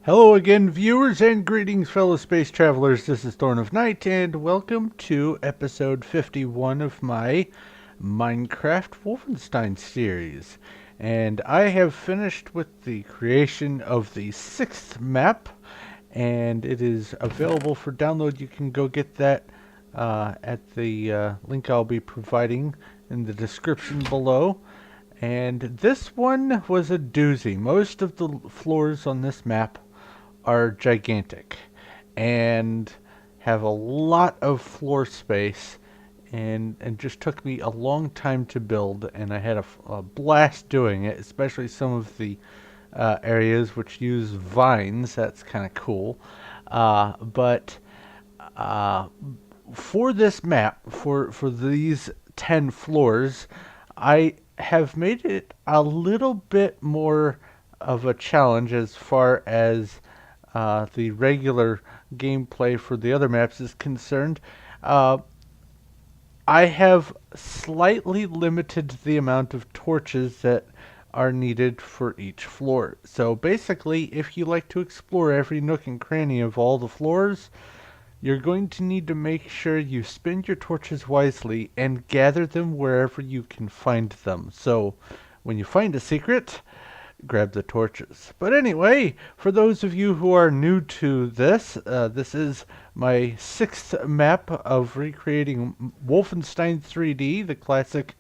Hello again, viewers, and greetings, fellow space travelers. This is Thorn of Night, and welcome to episode 51 of my Minecraft Wolfenstein series. And I have finished with the creation of the 6th map, and it is available for download. You can go get that at the link I'll be providing in the description below. And this one was a doozy. Most of the floors on this map are gigantic and have a lot of floor space, and just took me a long time to build, and I had a blast doing it, especially some of the areas which use vines. That's kind of cool. But for this map, for these 10 floors, I have made it a little bit more of a challenge as far as the regular gameplay for the other maps is concerned. Uh, I have slightly limited the amount of torches that are needed for each floor. So basically, if you like to explore every nook and cranny of all the floors, you're going to need to make sure you spend your torches wisely and gather them wherever you can find them. So when you find a secret, grab the torches. But anyway, for those of you who are new to this, this is my 6th map of recreating Wolfenstein 3D, the classic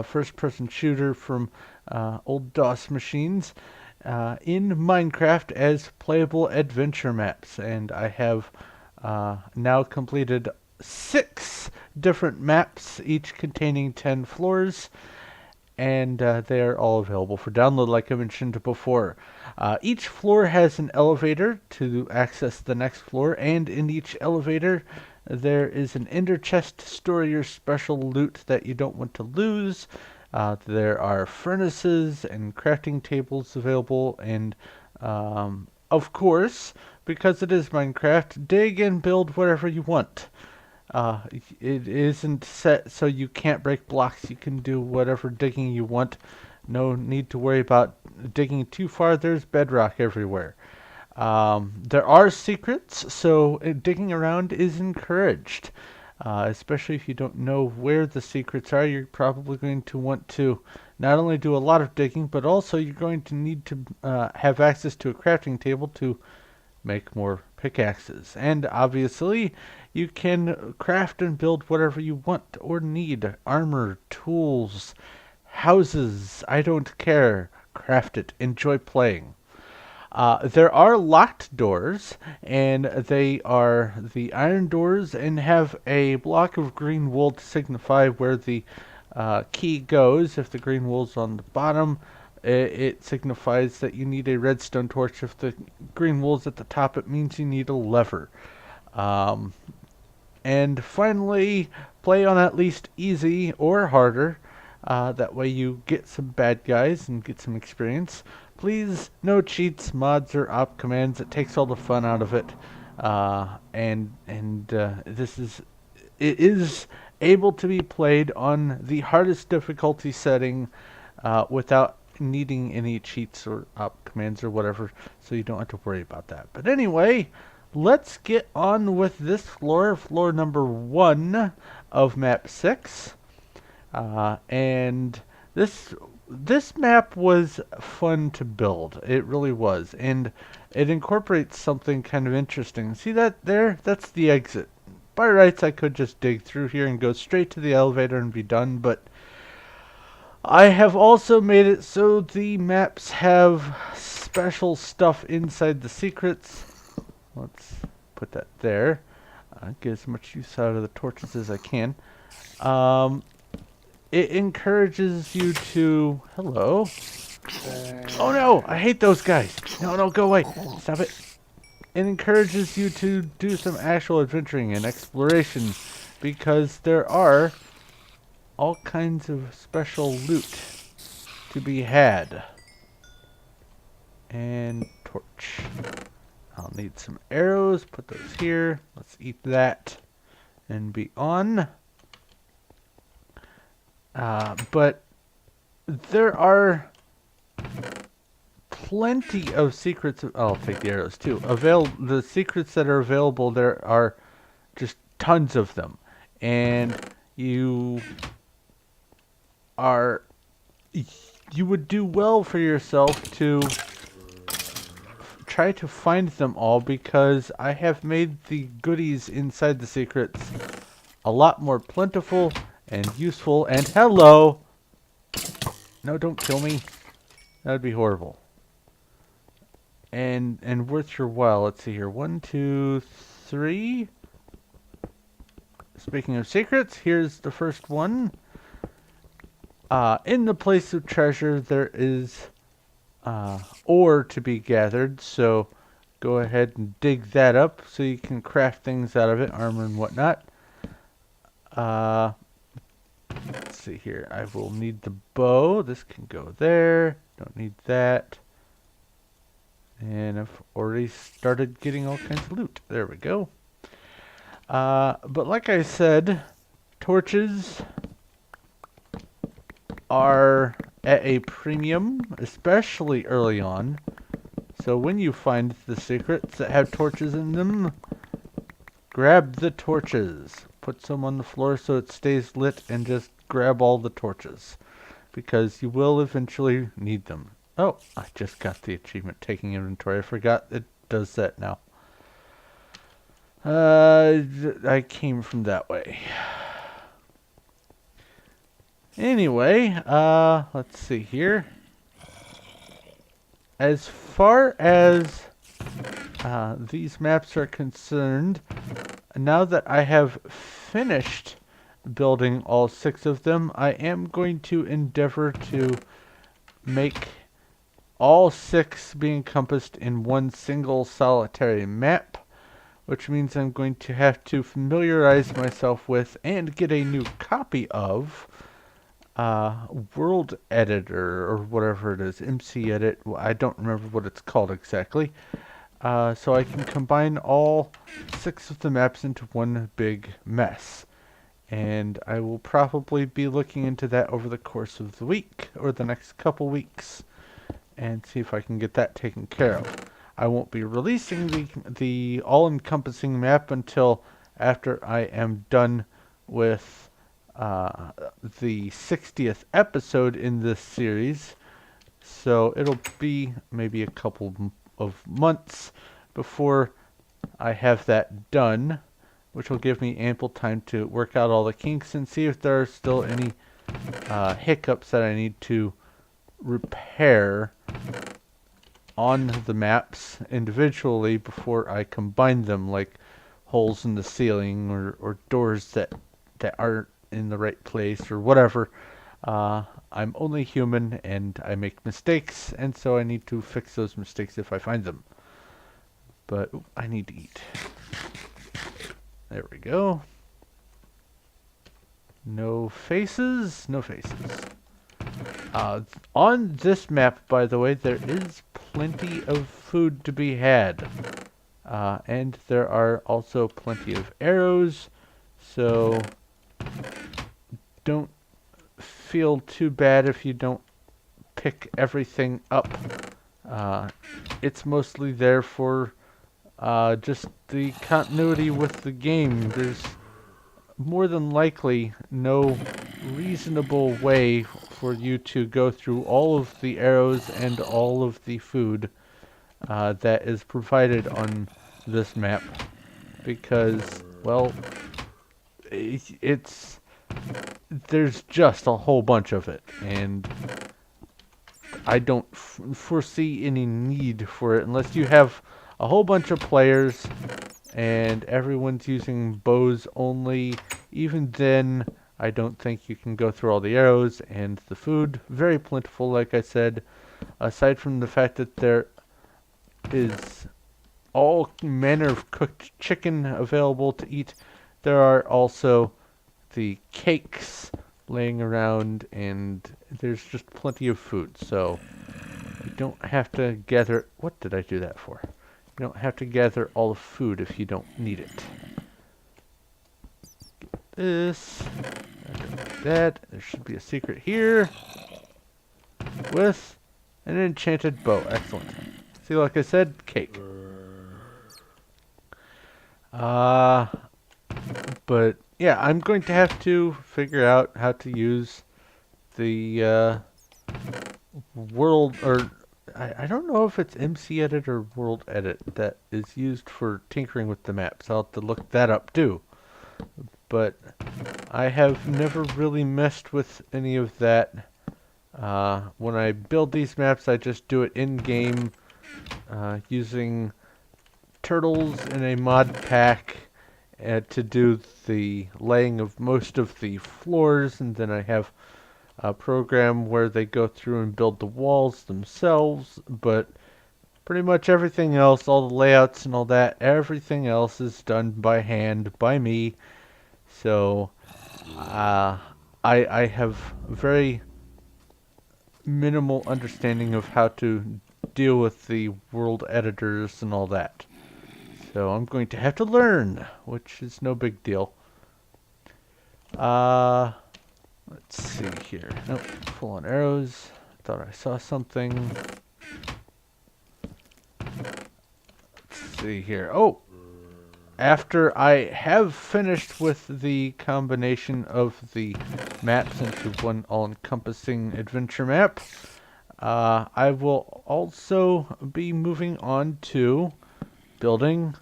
first-person shooter from old DOS machines, in Minecraft as playable adventure maps. And I have now completed 6 different maps, each containing 10 floors, and they are all available for download, like I mentioned before. Each floor has an elevator to access the next floor, and in each elevator there is an ender chest to store your special loot that you don't want to lose. There are furnaces and crafting tables available, and of course, because it is Minecraft, dig and build whatever you want. It isn't set so you can't break blocks. You can do whatever digging you want. No need to worry about digging too far. There's bedrock everywhere. There are secrets, so digging around is encouraged. Especially if you don't know where the secrets are, you're probably going to want to not only do a lot of digging, but also you're going to need to have access to a crafting table to make more pickaxes. And obviously, you can craft and build whatever you want or need. Armor, tools, houses, I don't care. Craft it. Enjoy playing. There are locked doors, and they are the iron doors and have a block of green wool to signify where the key goes. If the green wool's on the bottom, it signifies that you need a redstone torch. If the green wool's at the top, it means you need a lever. Um, and finally, play on at least easy or harder. That way you get some bad guys and get some experience. Please, no cheats, mods, or op commands. It takes all the fun out of it. It is able to be played on the hardest difficulty setting without needing any cheats or op commands or whatever, so you don't have to worry about that. But anyway, let's get on with this floor, floor number 1 of map 6. And this map was fun to build. It really was, and it incorporates something kind of interesting. See that there? That's the exit. By rights, I could just dig through here and go straight to the elevator and be done, but I have also made it so the maps have special stuff inside the secrets. Let's put that there. Get as much use out of the torches as I can. It encourages you to... Hello? Oh no! I hate those guys! No, no, go away! Stop it! It encourages you to do some actual adventuring and exploration, because there are all kinds of special loot to be had. And torch. I'll need some arrows, put those here. Let's eat that and be on. But there are plenty of secrets. I'll take the arrows too. The secrets that are available there are just tons of them, and you are you would do well for yourself to try to find them all, because I have made the goodies inside the secrets a lot more plentiful and useful. And hello! No, don't kill me. That would be horrible. And worth your while. Let's see here. 1, 2, 3. Speaking of secrets, here's the first one. In the place of treasure, there is ore to be gathered, so go ahead and dig that up so you can craft things out of it, armor and whatnot. Let's see here. I will need the bow. This can go there. Don't need that. And I've already started getting all kinds of loot. There we go. But like I said, torches are at a premium, especially early on. So when you find the secrets that have torches in them, grab the torches. Put some on the floor so it stays lit, and just grab all the torches, because you will eventually need them. Oh, I just got the achievement, taking inventory. I forgot it does that now. I came from that way. Anyway, let's see here. As far as these maps are concerned, now that I have finished building all 6 of them, I am going to endeavor to make all 6 be encompassed in one single solitary map, which means I'm going to have to familiarize myself with and get a new copy of World Editor, or whatever it is, MC Edit. I don't remember what it's called exactly. So I can combine all 6 of the maps into one big mess. And I will probably be looking into that over the course of the week, or the next couple weeks, and see if I can get that taken care of. I won't be releasing the all-encompassing map until after I am done with the 60th episode in this series. So it'll be maybe a couple of months before I have that done, which will give me ample time to work out all the kinks and see if there are still any hiccups that I need to repair on the maps individually before I combine them, like holes in the ceiling, or doors that aren't in the right place, or whatever. I'm only human and I make mistakes, and so I need to fix those mistakes if I find them. But I need to eat. There we go. No faces, no faces. On this map, by the way, there is plenty of food to be had. And there are also plenty of arrows, so don't feel too bad if you don't pick everything up. It's mostly there for just the continuity with the game. There's more than likely no reasonable way for you to go through all of the arrows and all of the food that is provided on this map, because, well, there's just a whole bunch of it, and I don't foresee any need for it unless you have a whole bunch of players and everyone's using bows only. Even then, I don't think you can go through all the arrows, and the food, very plentiful, like I said. Aside from the fact that there is all manner of cooked chicken available to eat, there are also the cakes laying around, and there's just plenty of food, so you don't have to gather. What did I do that for? You don't have to gather all the food if you don't need it. This, like that. There should be a secret here with An enchanted bow. Excellent. See, like I said, cake. Uh, but yeah, I'm going to have to figure out how to use the world, or I don't know if it's MC Edit or World Edit that is used for tinkering with the maps. I'll have to look that up too. But I have never really messed with any of that. When I build these maps, I just do it in-game using turtles in a mod pack to do the laying of most of the floors, and then I have a program where they go through and build the walls themselves, but pretty much everything else, all the layouts and all that, everything else is done by hand by me. So I have very minimal understanding of how to deal with the world editors and all that. So I'm going to have to learn, which is no big deal. Let's see here. Nope, full on arrows. Thought I saw something. Let's see here. Oh! After I have finished with the combination of the maps into one all-encompassing adventure map, I will also be moving on to building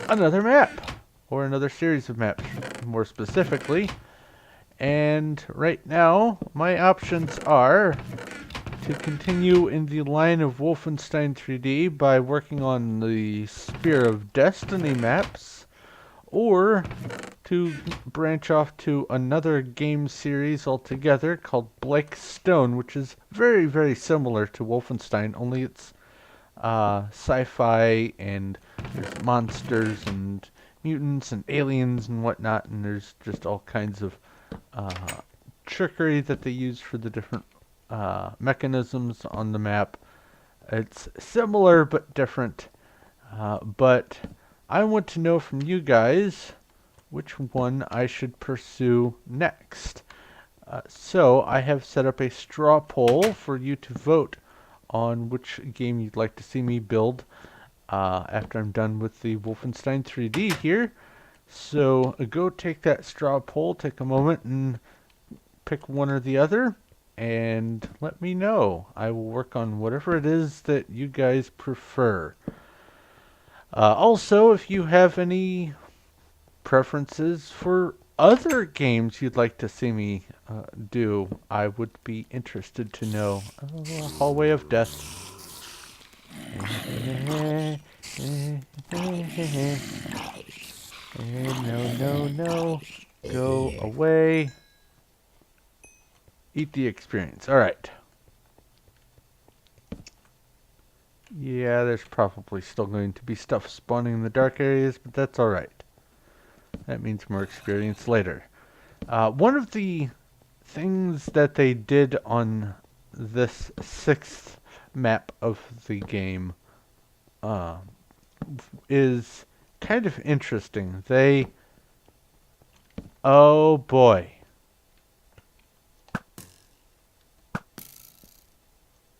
another map, or another series of maps, more specifically. And right now, my options are to continue in the line of Wolfenstein 3D by working on the Spear of Destiny maps, or to branch off to another game series altogether called Black Stone, which is very, very similar to Wolfenstein, only it's sci-fi, and there's monsters and mutants and aliens and whatnot, and there's just all kinds of trickery that they use for the different mechanisms on the map. It's similar but different, but I want to know from you guys which one I should pursue next. So I have set up a straw poll for you to vote on which game you'd like to see me build after I'm done with the Wolfenstein 3D here. So go take that straw poll, take a moment and pick one or the other, and let me know. I will work on whatever it is that you guys prefer. Also, if you have any preferences for other games you'd like to see me do, I would be interested to know. Hallway of Death. No, no, no. Go away. Eat the experience. Alright. Yeah, there's probably still going to be stuff spawning in the dark areas, but that's alright. That means more experience later. One of the things that they did on this 6th map of the game is kind of interesting. Oh boy.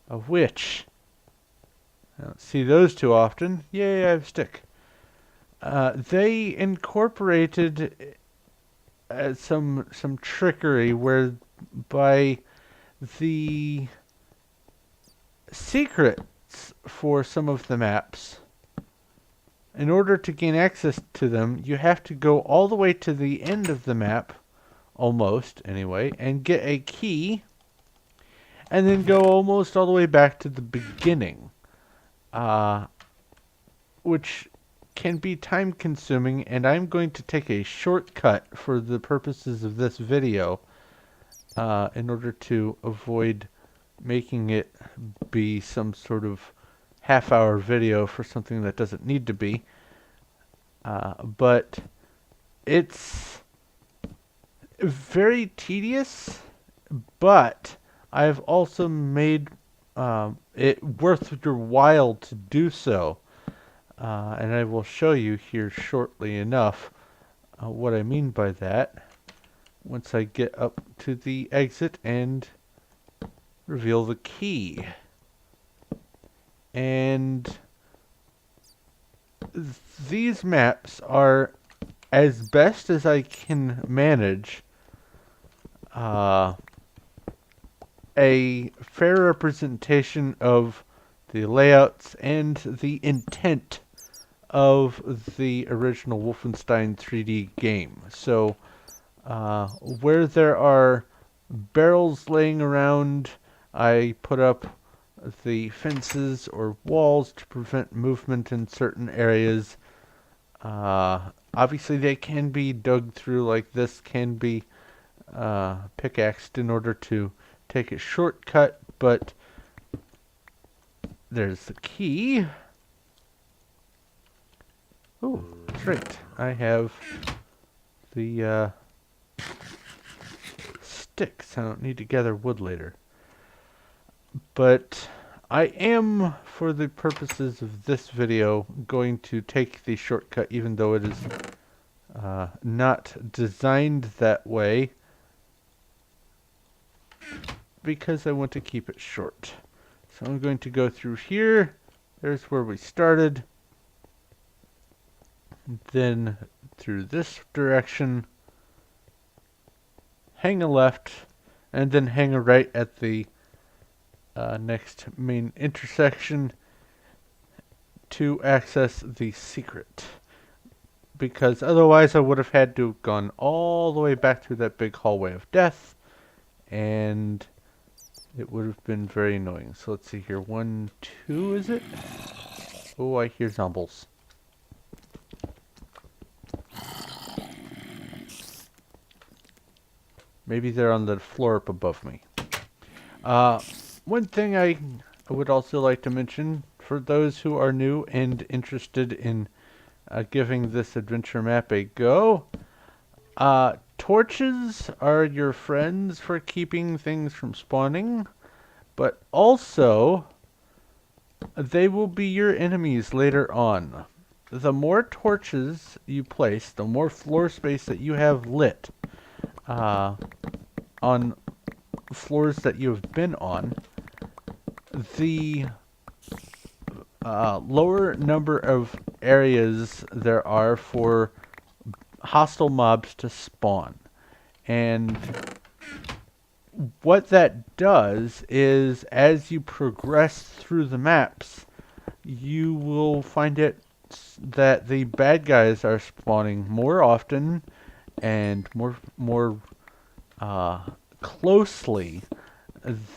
A witch. I don't see those too often. Yay, I have a stick. They incorporated some trickery whereby the secrets for some of the maps, in order to gain access to them, you have to go all the way to the end of the map, almost anyway, and get a key, and then go almost all the way back to the beginning, which can be time consuming, and I'm going to take a shortcut for the purposes of this video in order to avoid making it be some sort of half-hour video for something that doesn't need to be. But it's very tedious, but I've also made it worth your while to do so. And I will show you here shortly enough what I mean by that once I get up to the exit and reveal the key. And these maps are, as best as I can manage, uh, a fair representation of the layouts and the intent of the original Wolfenstein 3D game. So, where there are barrels laying around, I put up the fences or walls to prevent movement in certain areas. Obviously, they can be dug through, like this can be pickaxed in order to take a shortcut, but there's the key. Oh, that's right. I have the sticks. I don't need to gather wood later. But I am, for the purposes of this video, going to take the shortcut, even though it is not designed that way, because I want to keep it short. So I'm going to go through here. There's where we started. Then through this direction, hang a left, and then hang a right at the next main intersection to access the secret. Because otherwise I would have had to have gone all the way back through that big hallway of death, and it would have been very annoying. So let's see here. 1, 2, is it? Oh, I hear zombies. Maybe they're on the floor up above me. One thing I would also like to mention, for those who are new and interested in giving this adventure map a go, torches are your friends for keeping things from spawning, but also they will be your enemies later on. The more torches you place, the more floor space that you have lit on floors that you have been on, the lower number of areas there are for hostile mobs to spawn. And what that does is, as you progress through the maps, you will find it that the bad guys are spawning more often and more closely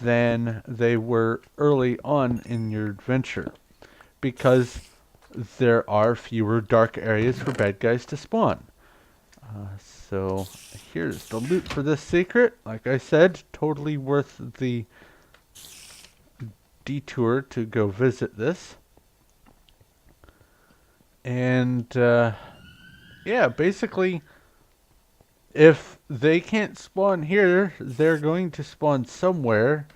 than they were early on in your adventure, because there are fewer dark areas for bad guys to spawn. So here's the loot for this secret. Like I said, totally worth the detour to go visit this. And yeah, basically, if they can't spawn here, they're going to spawn somewhere.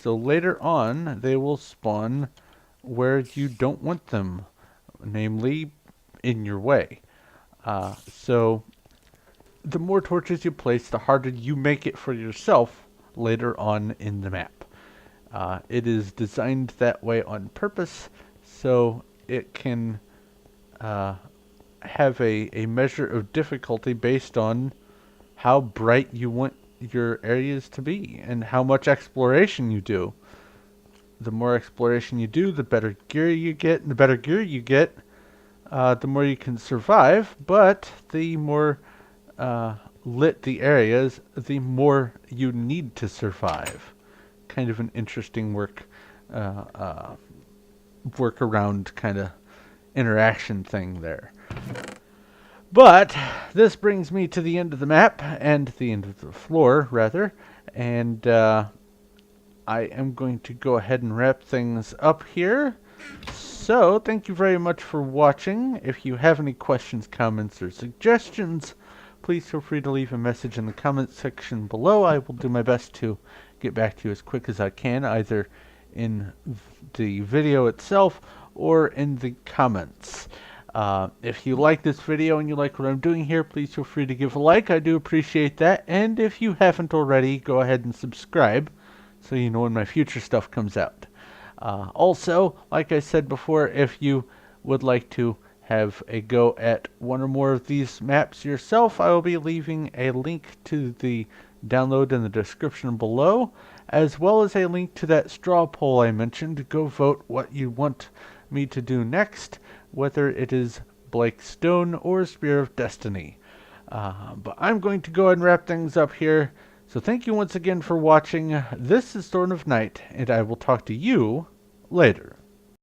So later on, they will spawn where you don't want them, namely in your way. So the more torches you place, the harder you make it for yourself later on in the map. It is designed that way on purpose, so it can have a measure of difficulty based on how bright you want your areas to be and how much exploration you do. The more exploration you do, the better gear you get, and the better gear you get, the more you can survive, but the more lit the areas, the more you need to survive. Kind of an interesting workaround kind of interaction thing there. But this brings me to the end of the map, and the end of the floor, rather, and I am going to go ahead and wrap things up here. So, thank you very much for watching. If you have any questions, comments, or suggestions, please feel free to leave a message in the comments section below. I will do my best to get back to you as quick as I can, either in the video itself or in the comments. If you like this video and you like what I'm doing here, please feel free to give a like. I do appreciate that. And if you haven't already, go ahead and subscribe so you know when my future stuff comes out. Also, like I said before, if you would like to have a go at one or more of these maps yourself, I will be leaving a link to the download in the description below, as well as a link to that straw poll I mentioned. Go vote what you want me to do next, whether it is Blake Stone or Spear of Destiny. But I'm going to go ahead and wrap things up here. So thank you once again for watching. This is Thorn of Night, and I will talk to you later.